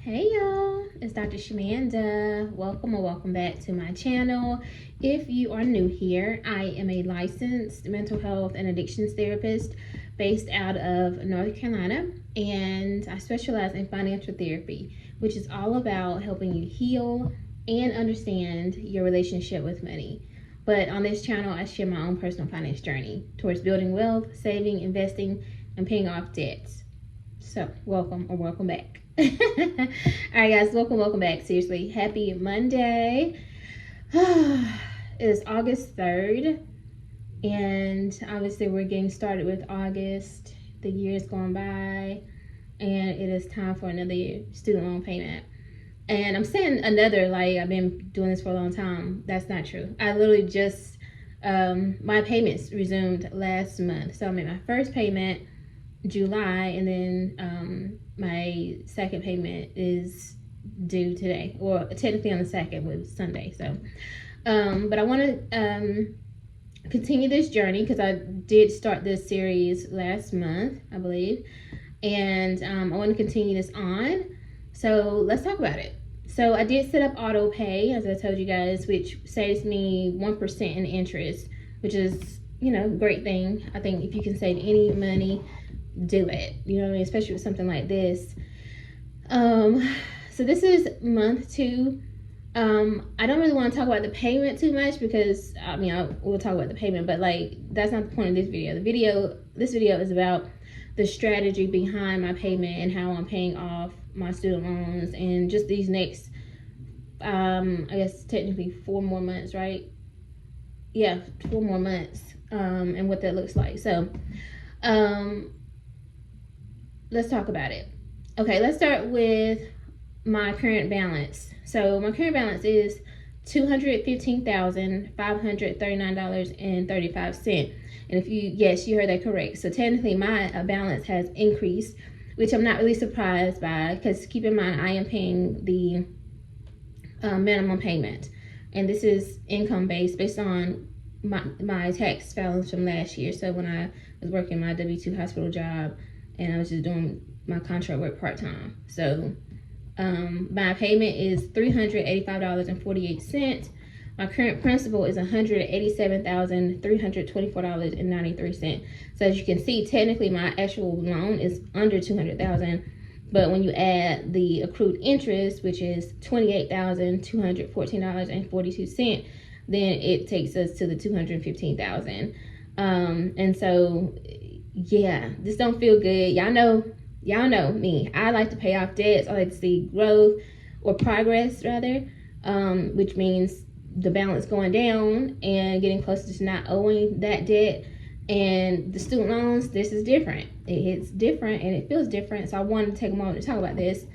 Hey y'all, it's Dr. Shamanda. Welcome or welcome back to my channel. If you are new here, I am a licensed mental health and addictions therapist based out of North Carolina, and I specialize in financial therapy, which is all about helping you heal and understand your relationship with money. But on this channel, I share my own personal finance journey towards building wealth, saving, investing, and paying off debts. So, welcome or welcome back. All right, guys, welcome back. Seriously, happy Monday. It is August 3rd, and obviously we're getting started with August. The year is going by, and it is time for another student loan payment. And I'm saying another, like I've been doing this for a long time. That's not true. I literally just my payments resumed last month, so I made my first payment July, and then my second payment is due today, or technically on the 2nd, was Sunday. So but I want to continue this journey because I did start this series last month, I believe, and I want to continue this on. So let's talk about it. So I did set up auto pay, as I told you guys, which saves me 1% in interest, which is, you know, great thing. I think if you can save any money, do it, you know what I mean, especially with something like this. So this is month 2. I don't really want to talk about the payment too much because we'll talk about the payment, but like that's not the point of this video. This video is about the strategy behind my payment and how I'm paying off my student loans, and just these next I guess technically 4 more months, right? Yeah, 4 more months, and what that looks like. So let's talk about it. Okay, let's start with my current balance. So my current balance is $215,539.35. And if you heard that correct. So technically my balance has increased, which I'm not really surprised by, because keep in mind I am paying the minimum payment, and this is income based on my tax filings from last year. So when I was working my W-2 hospital job, and I was just doing my contract work part-time. So my payment is $385.48. My current principal is $187,324.93. So as you can see, technically my actual loan is under $200,000, but when you add the accrued interest, which is $28,214.42, then it takes us to the $215,000. And so yeah, this don't feel good. Y'all know me. I like to pay off debts. I like to see growth, or progress rather, which means the balance going down and getting closer to not owing that debt. And the student loans, this is different. It's different and it feels different. So I wanted to take a moment to talk about this.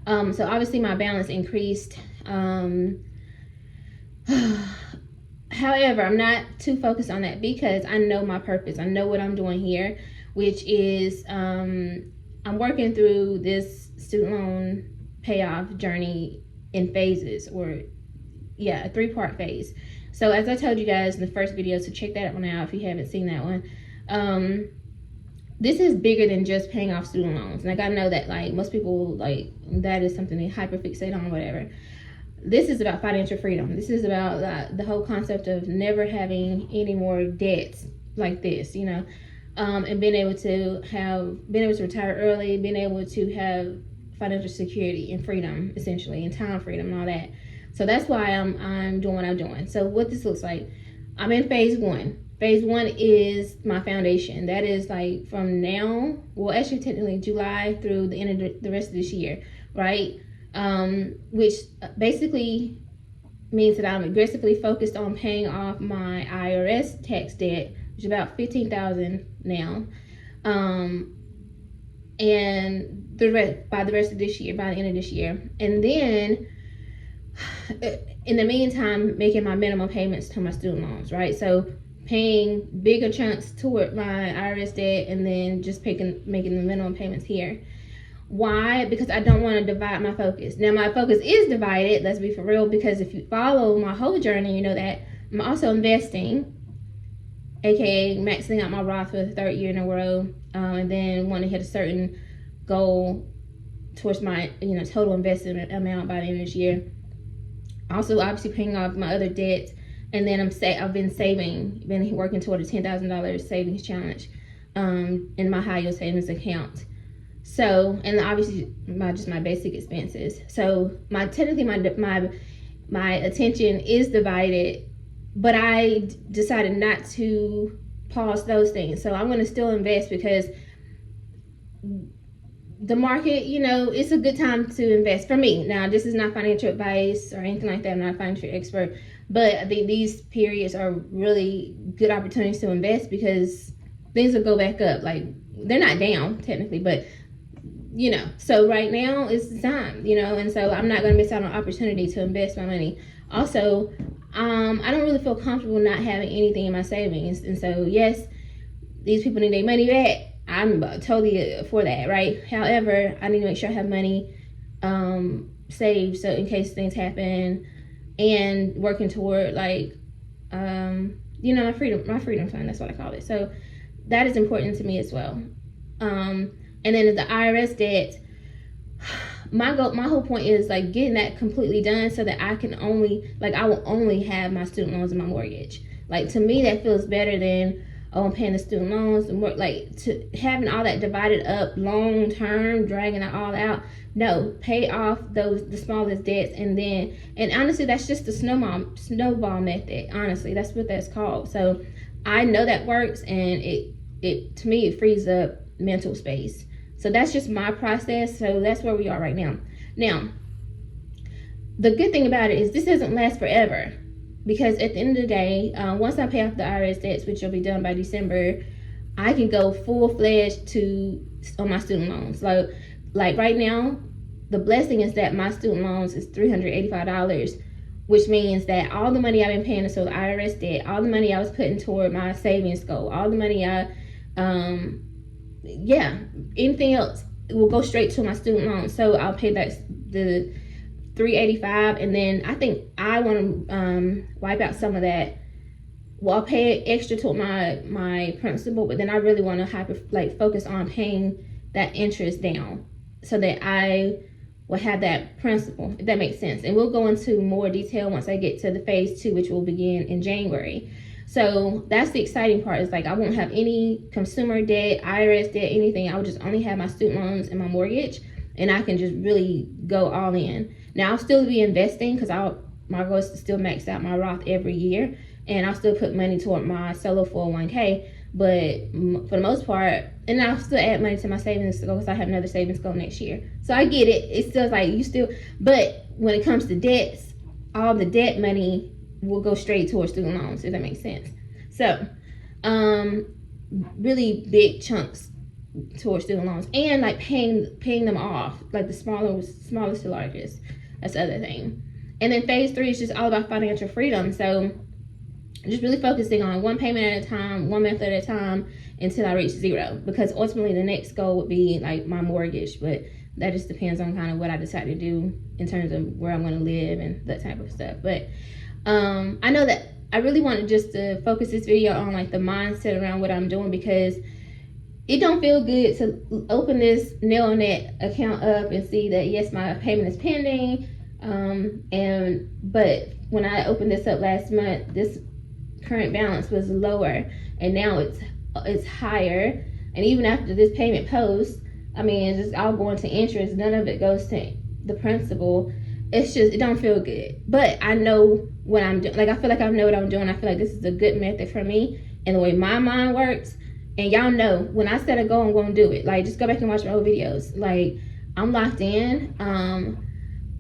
So obviously my balance increased. However, I'm not too focused on that because I know my purpose. I know what I'm doing here, which is I'm working through this student loan payoff journey in phases, or yeah, a 3-part phase. So as I told you guys in the first video, so check that one out if you haven't seen that one. This is bigger than just paying off student loans. Like I know that like most people, like that is something they hyperfixate on, whatever. This is about financial freedom. This is about the whole concept of never having any more debts like this, you know, and being able to retire early, being able to have financial security and freedom, essentially, and time freedom and all that. So that's why I'm doing what I'm doing. So what this looks like, I'm in phase 1. Phase 1 is my foundation. That is like from now, well, actually technically July through the end of the rest of this year, right? Which basically means that I'm aggressively focused on paying off my IRS tax debt, which is about $15,000 now, and by the rest of this year, by the end of this year. And then in the meantime, making my minimum payments to my student loans, right? So paying bigger chunks toward my IRS debt, and then just making the minimum payments here. Why? Because I don't want to divide my focus. Now my focus is divided, let's be for real, because if you follow my whole journey, you know that I'm also investing, aka maxing out my Roth for the 3rd year in a row, and then want to hit a certain goal towards my total investment amount by the end of this year. Also, obviously paying off my other debts, and then I've been working toward a $10,000 savings challenge in my high yield savings account. So, and obviously my basic expenses. So my attention is divided, but I decided not to pause those things. So I'm going to still invest because the market, it's a good time to invest for me. Now, this is not financial advice or anything like that. I'm not a financial expert, but I think these periods are really good opportunities to invest because things will go back up. Like, they're not down technically, but so right now is the time, and so I'm not going to miss out on an opportunity to invest my money. Also, I don't really feel comfortable not having anything in my savings, and so yes, these people need their money back. I'm totally for that, right? However, I need to make sure I have money saved, so in case things happen, and working toward my freedom fund. That's what I call it. So that is important to me as well. And then the IRS debt, my whole point is like getting that completely done so that I will only have my student loans and my mortgage. Like, to me, that feels better than, I'm paying the student loans and work, like, to having all that divided up long term, dragging it all out. No, pay off the smallest debts, and honestly, that's just the snowball method. Honestly, that's what that's called. So I know that works, and it to me, it frees up mental space. So that's just my process. So that's where we are right now. Now, the good thing about it is this doesn't last forever, because at the end of the day, once I pay off the IRS debts, which will be done by December, I can go full-fledged on my student loans. Like right now, the blessing is that my student loans is $385, which means that all the money I've been paying to the IRS debt, all the money I was putting toward my savings goal, all the money anything else will go straight to my student loan. So I'll pay back the $385, and then I think I want to wipe out some of that. Well, I'll pay extra to my principal, but then I really want to focus on paying that interest down so that I will have that principal, if that makes sense. And we'll go into more detail once I get to the phase 2, which will begin in January. So that's the exciting part, is like I won't have any consumer debt, IRS debt, anything. I will just only have my student loans and my mortgage, and I can just really go all in. Now, I'll still be investing because my goal is to still max out my Roth every year, and I'll still put money toward my solo 401k, but for the most part, and I'll still add money to my savings goal because I have another savings goal next year. So I get it. It's still like but when it comes to debts, all the debt money will go straight towards student loans, if that makes sense. So, really big chunks towards student loans, and like paying them off, like the smallest to largest. That's the other thing. And then phase 3 is just all about financial freedom. So just really focusing on one payment at a time, one month at a time, until I reach 0. Because ultimately the next goal would be like my mortgage, but that just depends on kind of what I decide to do in terms of where I'm going to live and that type of stuff. But I know that I really wanted just to focus this video on like the mindset around what I'm doing, because it don't feel good to open this Nailnet account up and see that yes, my payment is pending. But when I opened this up last month, this current balance was lower, and now it's higher. And even after this payment post, I mean, it's just all going to interest. None of it goes to the principal. It don't feel good. But I know what I'm doing. Like, I feel like I know what I'm doing. I feel like this is a good method for me and the way my mind works. And y'all know, when I set a goal, I'm going to do it. Like, just go back and watch my old videos. Like, I'm locked in.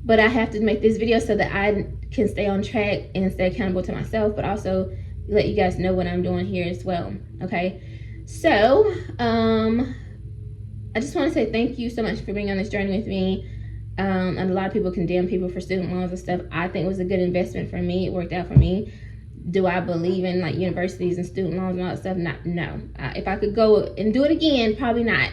But I have to make this video so that I can stay on track and stay accountable to myself, but also let you guys know what I'm doing here as well. Okay. So, I just want to say thank you so much for being on this journey with me. And a lot of people condemn people for student loans and stuff. I think it was a good investment for me. It worked out for me. Do I believe in like universities and student loans and all that stuff? No. If I could go and do it again, probably not.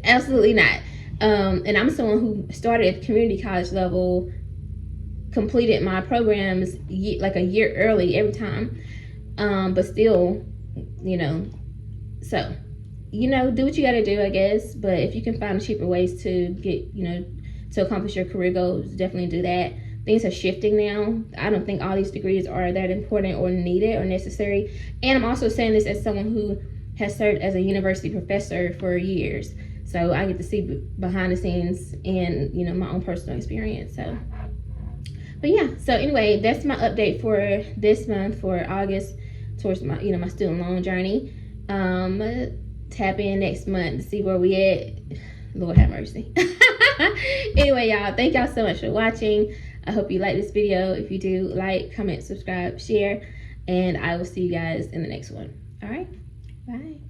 Absolutely not. And I'm someone who started at community college level, completed my programs like a year early every time. But still, so you know, do what you got to do, I guess. But if you can find cheaper ways to get, you know, to accomplish your career goals, definitely do that. Things are shifting now. I don't think all these degrees are that important or needed or necessary. And I'm also saying this as someone who has served as a university professor for years. So I get to see behind the scenes and, you know, my own personal experience. So, but yeah, so anyway, that's my update for this month, for August, towards my, you know, my student loan journey. Tap in next month to see where we at. Lord have mercy. Anyway, y'all, thank y'all so much for watching. I hope you like this video. If you do, like, comment, subscribe, share, and I will see you guys in the next one. All right, bye.